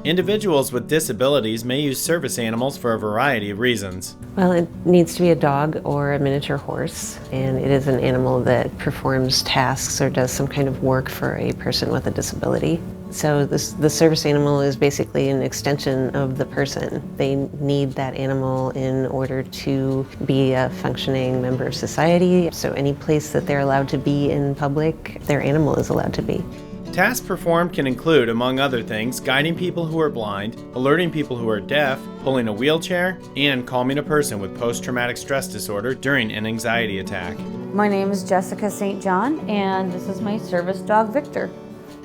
Individuals with disabilities may use service animals for a variety of reasons. Well, it needs to be a dog or a miniature horse, and it is an animal that performs tasks or does some kind of work for a person with a disability. So the service animal is basically an extension of the person. They need that animal in order to be a functioning member of society. So any place that they're allowed to be in public, their animal is allowed to be. Tasks performed can include, among other things, guiding people who are blind, alerting people who are deaf, pulling a wheelchair, and calming a person with post-traumatic stress disorder during an anxiety attack. My name is Jessica St. John, and this is my service dog, Victor.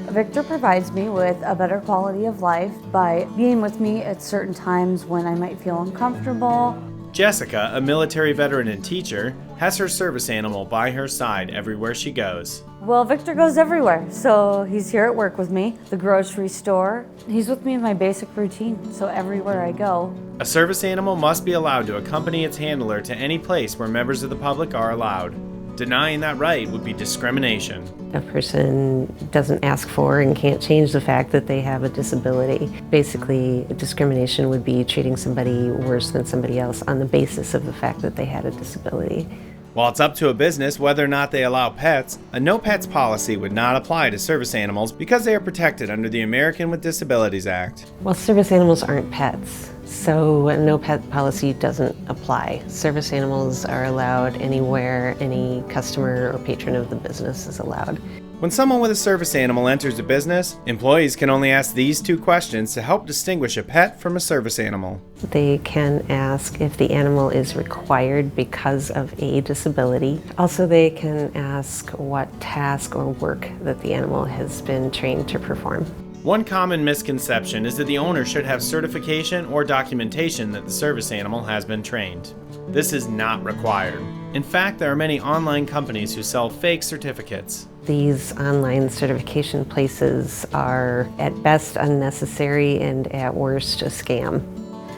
Victor provides me with a better quality of life by being with me at certain times when I might feel uncomfortable. Jessica, a military veteran and teacher, has her service animal by her side everywhere she goes. Well, Victor goes everywhere, so he's here at work with me, the grocery store. He's with me in my basic routine, so everywhere I go. A service animal must be allowed to accompany its handler to any place where members of the public are allowed. Denying that right would be discrimination. A person doesn't ask for and can't change the fact that they have a disability. Basically, discrimination would be treating somebody worse than somebody else on the basis of the fact that they had a disability. While it's up to a business whether or not they allow pets, a no pets policy would not apply to service animals because they are protected under the American with Disabilities Act. Well, service animals aren't pets, so a no pet policy doesn't apply. Service animals are allowed anywhere any customer or patron of the business is allowed. When someone with a service animal enters a business, employees can only ask these two questions to help distinguish a pet from a service animal. They can ask if the animal is required because of a disability. Also, they can ask what task or work that the animal has been trained to perform. One common misconception is that the owner should have certification or documentation that the service animal has been trained. This is not required. In fact, there are many online companies who sell fake certificates. These online certification places are at best unnecessary and at worst a scam.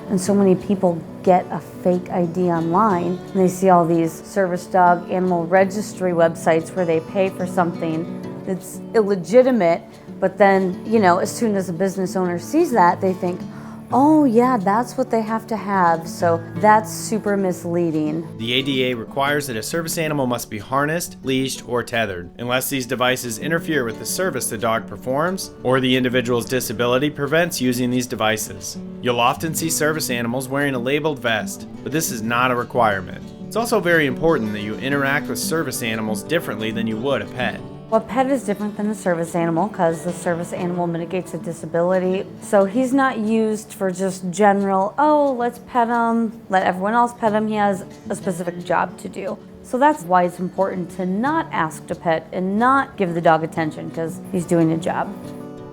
And so many people get a fake ID online, and they see all these service dog animal registry websites where they pay for something that's illegitimate, but then, as soon as a business owner sees that, they think, oh yeah, that's what they have to have, so that's super misleading. The ADA requires that a service animal must be harnessed, leashed, or tethered, unless these devices interfere with the service the dog performs, or the individual's disability prevents using these devices. You'll often see service animals wearing a labeled vest, but this is not a requirement. It's also very important that you interact with service animals differently than you would a pet. Well, a pet is different than a service animal because the service animal mitigates a disability. So he's not used for just general, oh, let's pet him, let everyone else pet him. He has a specific job to do. So that's why it's important to not ask to pet and not give the dog attention because he's doing a job.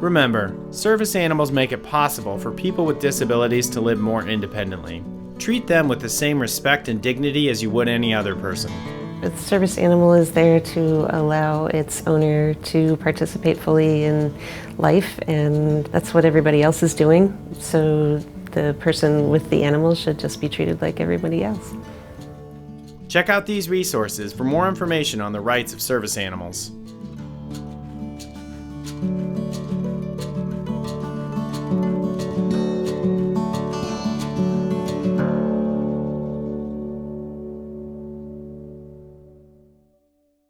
Remember, service animals make it possible for people with disabilities to live more independently. Treat them with the same respect and dignity as you would any other person. The service animal is there to allow its owner to participate fully in life, and that's what everybody else is doing. So the person with the animal should just be treated like everybody else. Check out these resources for more information on the rights of service animals.